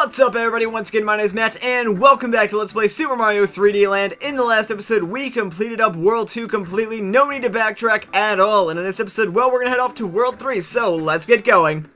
What's up, everybody? Once again, my name is Matt, and welcome back to Let's Play Super Mario 3D Land. In the last episode, we completed up World 2 completely, no need to backtrack at all. And in this episode, well, we're gonna head off to World 3, so let's get going.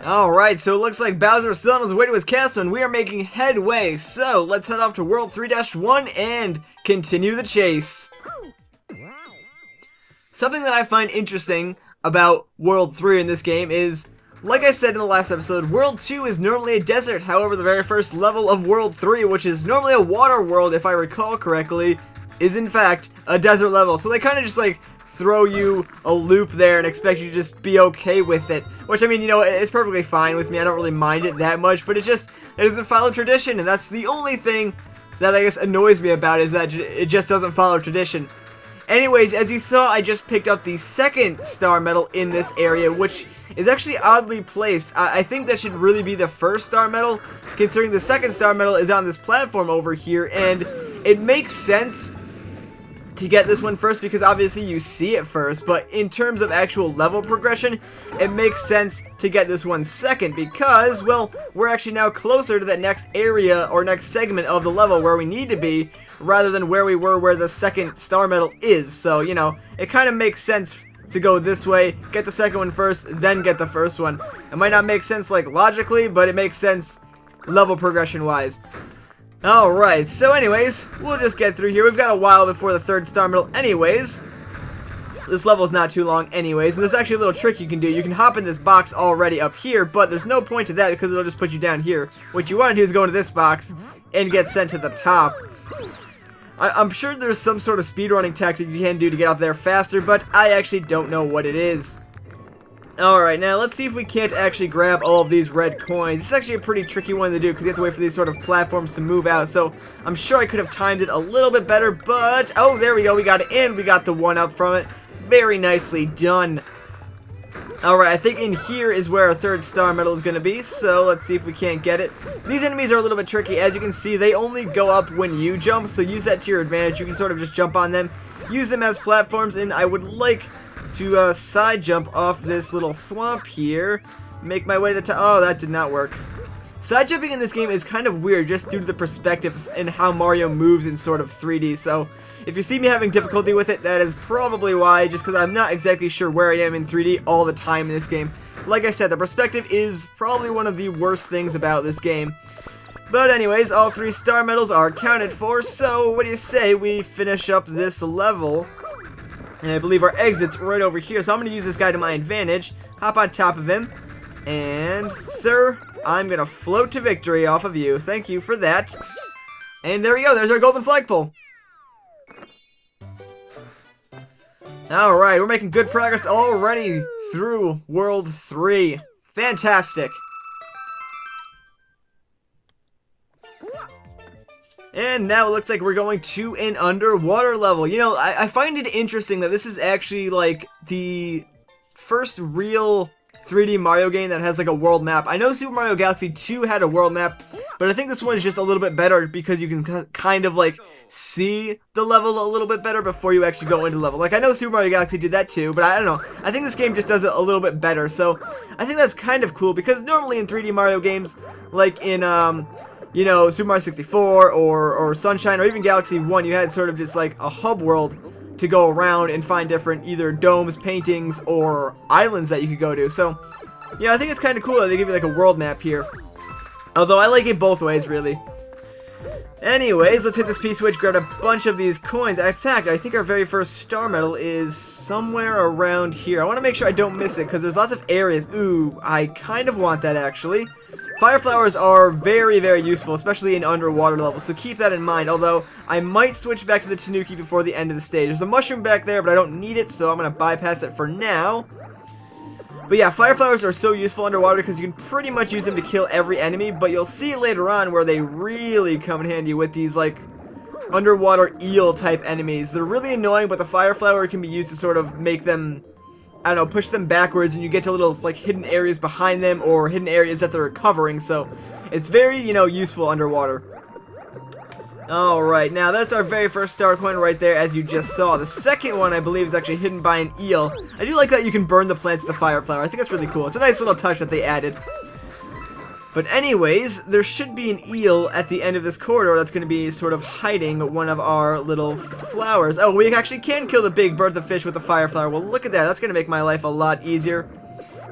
Alright, so it looks like Bowser is still on his way to his castle and we are making headway. So let's head off to World 3-1 and continue the chase. Something that I find interesting about World 3 in this game is, like I said in the last episode, World 2 is normally a desert. However, the very first level of World 3, which is normally a water world if I recall correctly, is in fact a desert level. So they kind of just like throw you a loop there and expect you to just be okay with it. Which, I mean, you know, it's perfectly fine with me. I don't really mind it that much, but it doesn't follow tradition, and that's the only thing that I guess annoys me about it, is that it just doesn't follow tradition. Anyways, as you saw, I just picked up the second star medal in this area, which is actually oddly placed. I think that should really be the first star medal, considering the second star medal is on this platform over here, and it makes sense to get this one first because obviously you see it first, but in terms of actual level progression, it makes sense to get this one second because, well, we're actually now closer to that next area or next segment of the level where we need to be, rather than where we were where the second star medal is. So, you know, it kind of makes sense to go this way, get the second one first, then get the first one. It might not make sense like logically, but it makes sense level progression wise. Alright, so anyways, we'll just get through here. We've got a while before the third star medal anyways. This level's not too long anyways, and there's actually a little trick you can do. You can hop in this box already up here, but there's no point to that because it'll just put you down here. What you want to do is go into this box and get sent to the top. I'm sure there's some sort of speedrunning tactic you can do to get up there faster, but I actually don't know what it is. Alright, now let's see if we can't actually grab all of these red coins. It's actually a pretty tricky one to do because you have to wait for these sort of platforms to move out, so I'm sure I could have timed it a little bit better, but oh, there we go, we got it in, we got the one up from it. Very nicely done. Alright, I think in here is where our third star medal is going to be, so let's see if we can't get it. These enemies are a little bit tricky. As you can see, they only go up when you jump, so use that to your advantage. You can sort of just jump on them, use them as platforms, and I would like to side jump off this little thwomp here, make my way to the top. Oh, that did not work. Side jumping in this game is kind of weird just due to the perspective and how Mario moves in sort of 3D, so if you see me having difficulty with it, that is probably why, just because I'm not exactly sure where I am in 3D all the time in this game. Like I said, the perspective is probably one of the worst things about this game. But anyways, all 3 star medals are accounted for, so what do you say we finish up this level? And I believe our exit's right over here, so I'm going to use this guy to my advantage, hop on top of him, and sir, I'm going to float to victory off of you. Thank you for that. And there we go, there's our golden flagpole. Alright, we're making good progress already through World 3. Fantastic. And now it looks like we're going to an underwater level. You know, I find it interesting that this is actually like the first real 3D Mario game that has like a world map. I know Super Mario Galaxy 2 had a world map, but I think this one is just a little bit better because you can kind of like see the level a little bit better before you actually go into level. Like, I know Super Mario Galaxy did that too, but I don't know. I think this game just does it a little bit better. So I think that's kind of cool because normally in 3D Mario games, like in you know, Super Mario 64 or Sunshine or even Galaxy 1, you had sort of just like a hub world to go around and find different either domes, paintings, or islands that you could go to. So, yeah, I think it's kind of cool that they give you like a world map here. Although I like it both ways, really. Anyways, let's hit this P-switch, grab a bunch of these coins. In fact, I think our very first star medal is somewhere around here. I want to make sure I don't miss it because there's lots of areas. Ooh, I kind of want that actually. Fire flowers are very, very useful, especially in underwater levels, so keep that in mind, although I might switch back to the Tanuki before the end of the stage. There's a mushroom back there, but I don't need it, so I'm going to bypass it for now. But yeah, fire flowers are so useful underwater because you can pretty much use them to kill every enemy, but you'll see later on where they really come in handy with these, like, underwater eel type enemies. They're really annoying, but the fire flower can be used to sort of make them, I don't know, push them backwards, and you get to little like hidden areas behind them or hidden areas that they're covering. So it's very, you know, useful underwater. Alright, now that's our very first star coin right there, as you just saw. The second one, I believe, is actually hidden by an eel. I do like that you can burn the plants with the fire flower. I think that's really cool. It's a nice little touch that they added. But anyways, there should be an eel at the end of this corridor that's going to be sort of hiding one of our little flowers. Oh, we actually can kill the big bertha fish with the fire flower. Well, look at that. That's going to make my life a lot easier.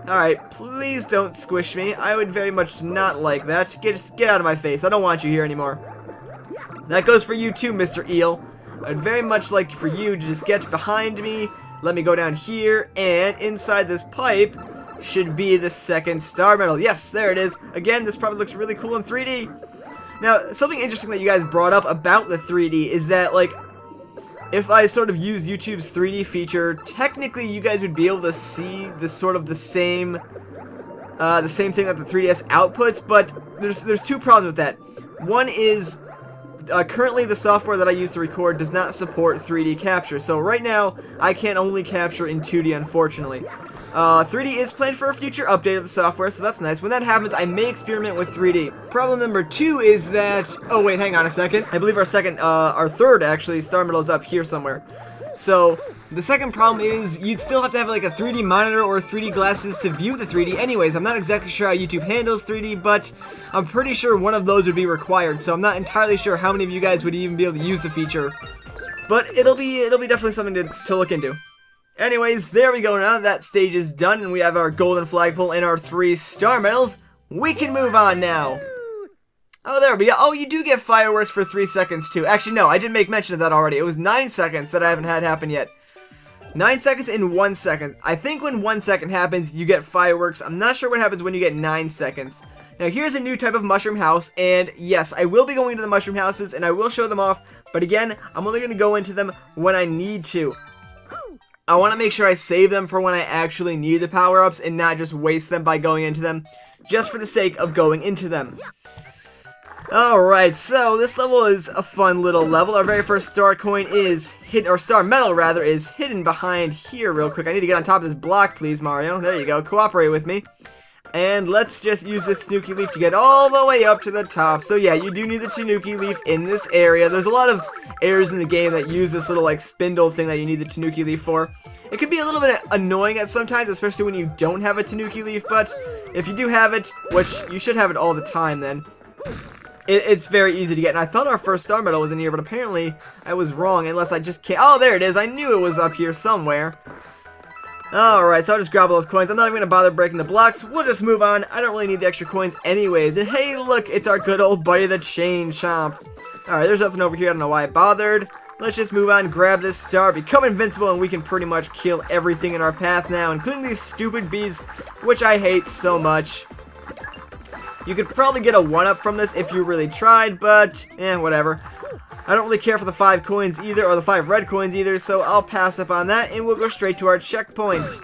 Alright, please don't squish me. I would very much not like that. Just get out of my face. I don't want you here anymore. That goes for you too, Mr. Eel. I'd very much like for you to just get behind me. Let me go down here, and inside this pipe should be the second star medal. Yes, there it is. Again, this probably looks really cool in 3D. Now, something interesting that you guys brought up about the 3D is that, like, if I sort of use YouTube's 3D feature, technically you guys would be able to see this sort of the same thing that the 3DS outputs, but there's two problems with that. One is currently the software that I use to record does not support 3D capture, so right now I can only capture in 2D, unfortunately. 3D is planned for a future update of the software, so that's nice. When that happens, I may experiment with 3D. Problem number 2 is that, oh wait, hang on a second. I believe our third actually star medal is up here somewhere. So the second problem is you'd still have to have like a 3D monitor or 3D glasses to view the 3D. Anyways, I'm not exactly sure how YouTube handles 3D, but I'm pretty sure one of those would be required. So I'm not entirely sure how many of you guys would even be able to use the feature. But it'll be definitely something to look into. Anyways, there we go. Now that that stage is done and we have our golden flagpole and our 3 star medals, we can move on now. Oh, there we go. Oh, you do get fireworks for 3 seconds too. Actually, no, I did make mention of that already. It was 9 seconds that I haven't had happen yet. 9 seconds and 1 second. I think when 1 second happens, you get fireworks. I'm not sure what happens when you get 9 seconds. Now, here's a new type of mushroom house, and yes, I will be going to the mushroom houses, and I will show them off, but again, I'm only going to go into them when I need to. I want to make sure I save them for when I actually need the power-ups and not just waste them by going into them, just for the sake of going into them. Alright, so this level is a fun little level. Our very first star coin is hidden, or star medal rather, is hidden behind here real quick. I need to get on top of this block, please, Mario. There you go. Cooperate with me. And let's just use this Tanuki leaf to get all the way up to the top. So yeah, you do need the Tanuki leaf in this area. There's a lot of areas in the game that use this little like spindle thing that you need the Tanuki leaf for. It can be a little bit annoying at sometimes, especially when you don't have a Tanuki leaf, but if you do have it, which you should have it all the time then, it's very easy to get. And I thought our first star medal was in here, but apparently I was wrong, unless I just can't. Oh, there it is. I knew it was up here somewhere. Alright, so I'll just grab all those coins. I'm not even going to bother breaking the blocks. We'll just move on. I don't really need the extra coins anyways. And hey, look, it's our good old buddy, the Chain Chomp. Alright, there's nothing over here. I don't know why I bothered. Let's just move on, grab this star, become invincible, and we can pretty much kill everything in our path now, including these stupid bees, which I hate so much. You could probably get a 1-up from this if you really tried, but, whatever. I don't really care for the 5 coins either, or the 5 red coins either, so I'll pass up on that, and we'll go straight to our checkpoint.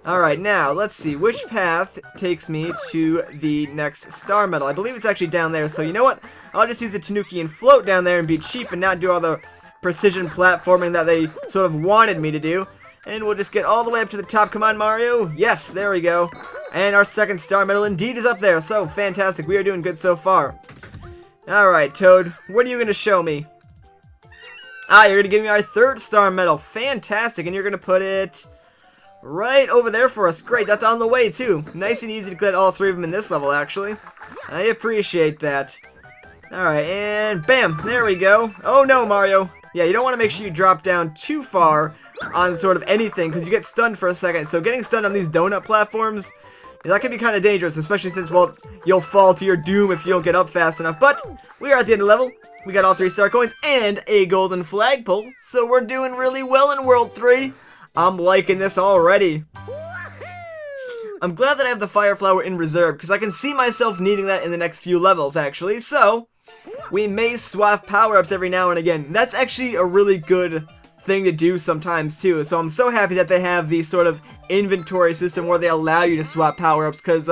Alright, now, let's see, which path takes me to the next star medal? I believe it's actually down there, so you know what? I'll just use the Tanuki and float down there and be cheap and not do all the precision platforming that they sort of wanted me to do. And we'll just get all the way up to the top. Come on, Mario. Yes, there we go. And our second star medal indeed is up there, so fantastic. We are doing good so far. Alright, Toad, what are you going to show me? Ah, you're going to give me our third star medal. Fantastic, and you're going to put it right over there for us. Great, that's on the way, too. Nice and easy to get all 3 of them in this level, actually. I appreciate that. Alright, and bam, there we go. Oh no, Mario. Yeah, you don't want to make sure you drop down too far on sort of anything, because you get stunned for a second. So getting stunned on these donut platforms, that can be kind of dangerous, especially since, well, you'll fall to your doom if you don't get up fast enough. But we are at the end of the level. We got all 3 star coins and a golden flagpole, so we're doing really well in World 3. I'm liking this already. I'm glad that I have the fire flower in reserve, because I can see myself needing that in the next few levels, actually. So we may swap power-ups every now and again. That's actually a really good thing to do sometimes too. So I'm so happy that they have the sort of inventory system where they allow you to swap power-ups, because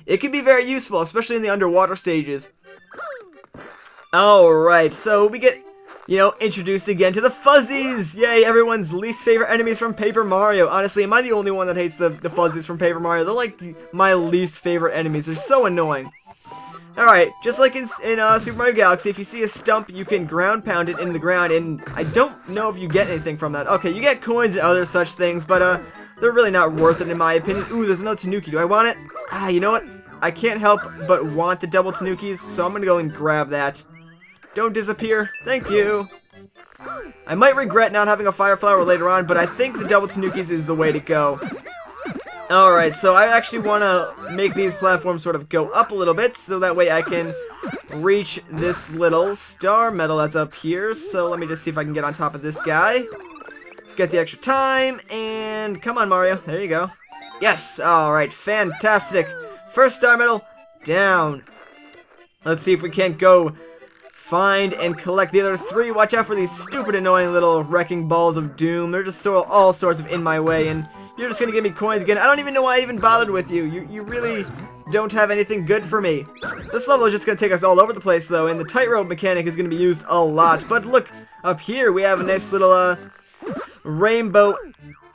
it can be very useful, especially in the underwater stages. Alright, so we get you know, introduced again to the Fuzzies! Yay, everyone's least favorite enemies from Paper Mario. Honestly, am I the only one that hates the Fuzzies from Paper Mario? They're like my least favorite enemies. They're so annoying. Alright, just like in Super Mario Galaxy, if you see a stump, you can ground pound it into the ground, and I don't know if you get anything from that. Okay, you get coins and other such things, but they're really not worth it in my opinion. Ooh, there's another Tanuki. Do I want it? Ah, you know what? I can't help but want the double Tanukis, so I'm gonna go and grab that. Don't disappear. Thank you. I might regret not having a fire flower later on, but I think the double Tanukis is the way to go. Alright, so I actually want to make these platforms sort of go up a little bit, so that way I can reach this little star medal that's up here. So let me just see if I can get on top of this guy. Get the extra time, and come on, Mario. There you go. Yes! Alright, fantastic. First star medal, down. Let's see if we can't go find and collect the other 3. Watch out for these stupid, annoying little wrecking balls of doom. They're just all sorts of in my way, and you're just gonna give me coins again. I don't even know why I even bothered with you. You really don't have anything good for me. This level is just gonna take us all over the place, though, and the tightrope mechanic is gonna be used a lot. But look, up here we have a nice little rainbow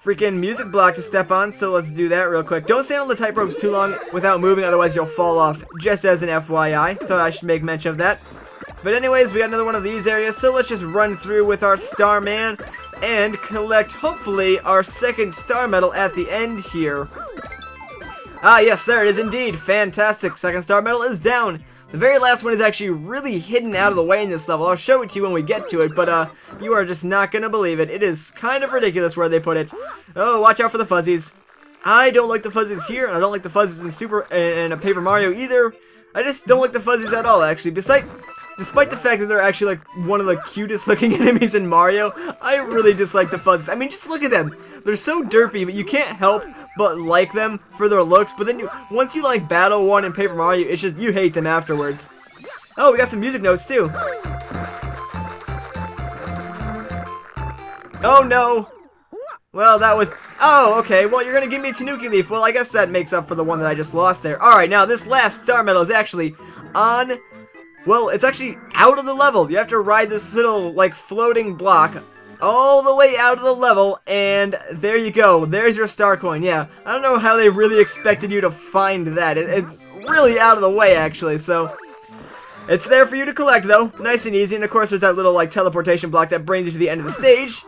freaking music block to step on, so let's do that real quick. Don't stand on the tightropes too long without moving, otherwise you'll fall off, just as an FYI. Thought I should make mention of that. But anyways, we got another one of these areas, so let's just run through with our Starman and collect, hopefully, our second star medal at the end here. Ah, yes, there it is indeed. Fantastic. Second star medal is down. The very last one is actually really hidden out of the way in this level. I'll show it to you when we get to it, but you are just not going to believe it. It is kind of ridiculous where they put it. Oh, watch out for the Fuzzies. I don't like the Fuzzies here, and I don't like the Fuzzies in Paper Mario either. I just don't like the Fuzzies at all, actually. Despite the fact that they're actually like one of the cutest looking enemies in Mario, I really dislike the Fuzzies. I mean, just look at them. They're so derpy, but you can't help but like them for their looks. But then once you like battle one in Paper Mario, it's just you hate them afterwards. Oh, we got some music notes too. Oh no. Well, that was... Oh, okay. Well, you're going to give me a Tanuki Leaf. Well, I guess that makes up for the one that I just lost there. Alright, now this last star medal is actually on... Well, it's actually out of the level. You have to ride this little, like, floating block all the way out of the level, and there you go. There's your star coin. Yeah, I don't know how they really expected you to find that. It's really out of the way, actually, so... It's there for you to collect, though. Nice and easy, and of course there's that little, like, teleportation block that brings you to the end of the stage.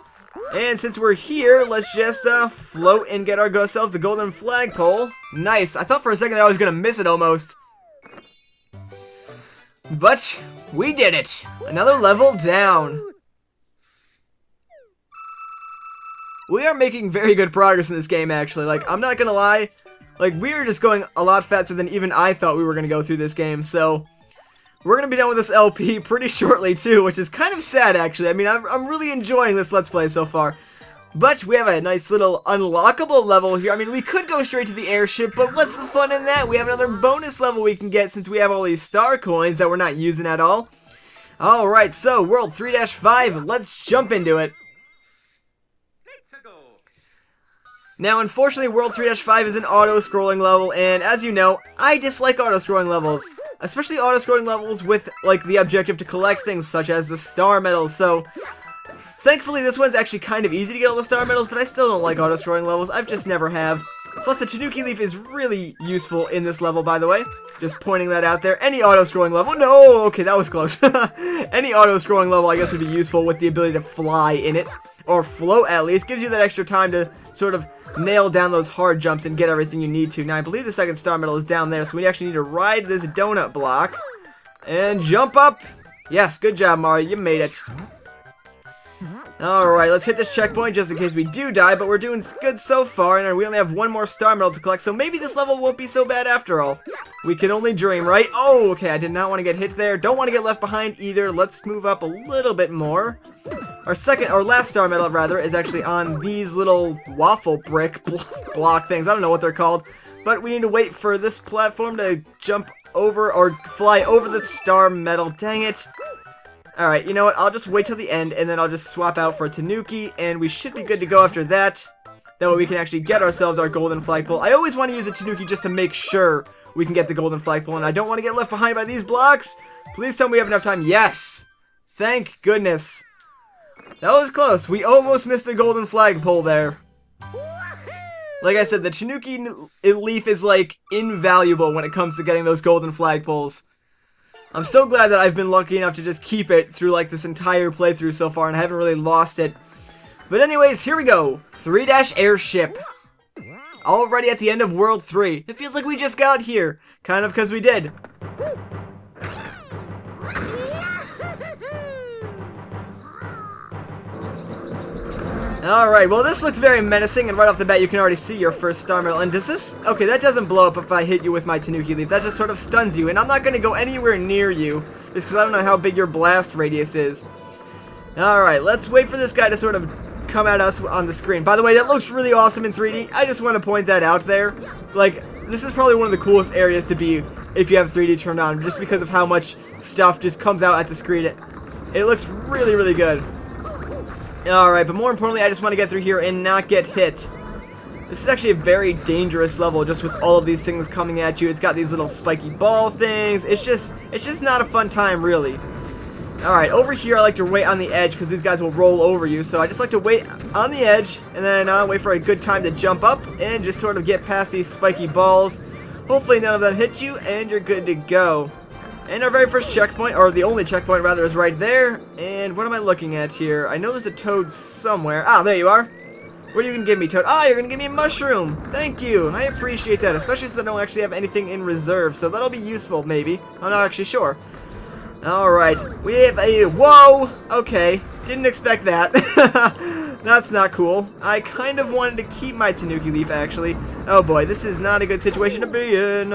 And since we're here, let's just float and get ourselves a golden flagpole. Nice. I thought for a second that I was going to miss it almost. But we did it. Another level down. We are making very good progress in this game, actually. Like, I'm not going to lie. Like, we are just going a lot faster than even I thought we were going to go through this game. So... we're going to be done with this LP pretty shortly, too, which is kind of sad, actually. I mean, I'm really enjoying this Let's Play so far. But we have a nice little unlockable level here. I mean, we could go straight to the airship, but what's the fun in that? We have another bonus level we can get since we have all these star coins that we're not using at all. Alright, so, World 3-5, let's jump into it. Now, unfortunately, World 3-5 is an auto-scrolling level, and as you know, I dislike auto-scrolling levels. Especially auto-scrolling levels with, like, the objective to collect things such as the star medals, so... thankfully, this one's actually kind of easy to get all the star medals, but I still don't like auto-scrolling levels. I've just never have. Plus, the Tanuki Leaf is really useful in this level, by the way. Just pointing that out there. Any auto-scrolling level... no! Okay, that was close. Any auto-scrolling level, I guess, would be useful with the ability to fly in it. Or float, at least. Gives you that extra time to sort of nail down those hard jumps and get everything you need to. Now, I believe the second star medal is down there, so we actually need to ride this donut block. And jump up! Yes, good job, Mario. You made it. Alright, let's hit this checkpoint just in case we do die, but we're doing good so far, and we only have one more star medal to collect, so maybe this level won't be so bad after all. We can only dream, right? Oh, okay, I did not want to get hit there. Don't want to get left behind either. Let's move up a little bit more. Our last star medal, rather, is actually on these little waffle brick block things. I don't know what they're called, but we need to wait for this platform to jump over or fly over the star medal. Dang it. Alright, you know what? I'll just wait till the end, and then I'll just swap out for a Tanuki, and we should be good to go after that. That way we can actually get ourselves our golden flagpole. I always want to use a Tanuki just to make sure we can get the golden flagpole, and I don't want to get left behind by these blocks. Please tell me we have enough time. Yes! Thank goodness. That was close. We almost missed a golden flagpole there. Like I said, the Tanuki leaf is like invaluable when it comes to getting those golden flagpoles. I'm so glad that I've been lucky enough to just keep it through like this entire playthrough so far and I haven't really lost it. But anyways, here we go. 3-airship. Already at the end of World 3. It feels like we just got here. Kind of because we did. Alright, well this looks very menacing, and right off the bat you can already see your first star medal. And does this... Okay, that doesn't blow up if I hit you with my Tanuki leaf. That just sort of stuns you, and I'm not going to go anywhere near you, just because I don't know how big your blast radius is. Alright, let's wait for this guy to sort of come at us on the screen. By the way, that looks really awesome in 3D. I just want to point that out there. Like, this is probably one of the coolest areas to be if you have 3D turned on, just because of how much stuff just comes out at the screen. It looks really, really good. Alright, but more importantly, I just want to get through here and not get hit. This is actually a very dangerous level, just with all of these things coming at you. It's got these little spiky ball things. It's just not a fun time, really. Alright, over here I like to wait on the edge, because these guys will roll over you. So I just like to wait on the edge, and then wait for a good time to jump up, and just sort of get past these spiky balls. Hopefully none of them hit you, and you're good to go. And our very first checkpoint, or the only checkpoint rather, is right there. And what am I looking at here? I know there's a toad somewhere. Ah, there you are. What are you going to give me, Toad? Ah, you're going to give me a mushroom. Thank you. I appreciate that, especially since I don't actually have anything in reserve. So that'll be useful, maybe. I'm not actually sure. Alright, we have a... Whoa! Okay, didn't expect that. That's not cool. I kind of wanted to keep my Tanuki leaf, actually. Oh boy, this is not a good situation to be in.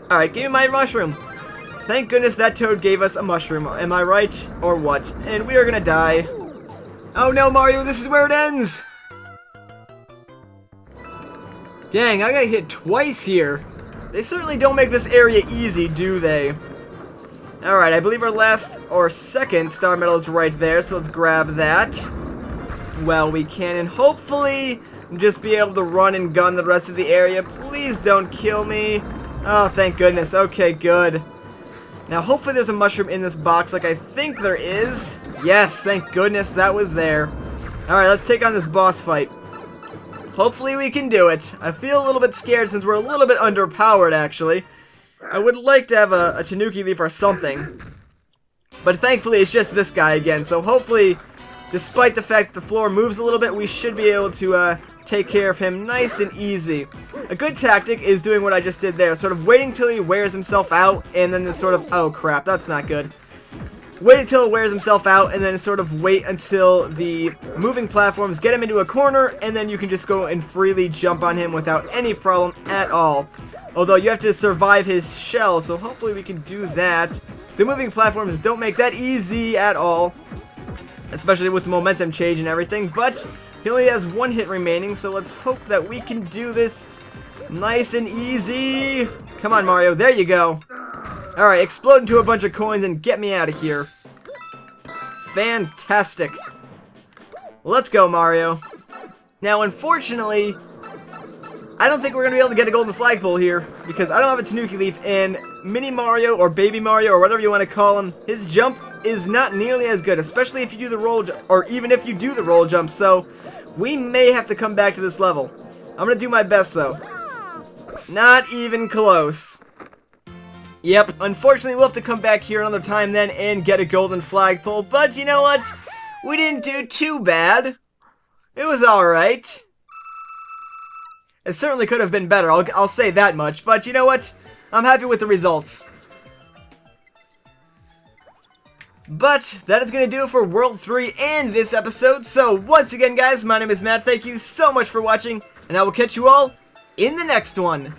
Alright, give me my mushroom. Thank goodness that toad gave us a mushroom. Am I right? Or what? And we are gonna die. Oh no, Mario, this is where it ends! Dang, I got hit twice here. They certainly don't make this area easy, do they? Alright, I believe our last, or second, star medal is right there, so let's grab that. Well, we can, and hopefully just be able to run and gun the rest of the area. Please don't kill me. Oh, thank goodness. Okay, good. Now, hopefully there's a mushroom in this box like I think there is. Yes, thank goodness that was there. Alright, let's take on this boss fight. Hopefully we can do it. I feel a little bit scared since we're a little bit underpowered, actually. I would like to have a Tanuki leaf or something. But thankfully it's just this guy again, so hopefully, despite the fact that the floor moves a little bit, we should be able to take care of him nice and easy. A good tactic is doing what I just did there, sort of waiting till he wears himself out, and then sort of, oh crap, that's not good. Wait until he wears himself out, and then sort of wait until the moving platforms get him into a corner, and then you can just go and freely jump on him without any problem at all. Although you have to survive his shell, so hopefully we can do that. The moving platforms don't make that easy at all, especially with the momentum change and everything, but he only has one hit remaining, so let's hope that we can do this nice and easy. Come on, Mario. There you go. Alright, explode into a bunch of coins and get me out of here. Fantastic. Let's go, Mario. Now, unfortunately, I don't think we're going to be able to get a golden flagpole here, because I don't have a Tanuki leaf, and Mini Mario, or Baby Mario, or whatever you want to call him, his jump is not nearly as good, especially if you do the roll, or even if you do the roll jump, so we may have to come back to this level. I'm going to do my best, though. Not even close. Yep, unfortunately we'll have to come back here another time then and get a golden flagpole, but you know what? We didn't do too bad. It was alright. It certainly could have been better, I'll say that much, but you know what? I'm happy with the results. But that is going to do it for World 3 and this episode, so once again guys, my name is Matt, thank you so much for watching, and I will catch you all in the next one.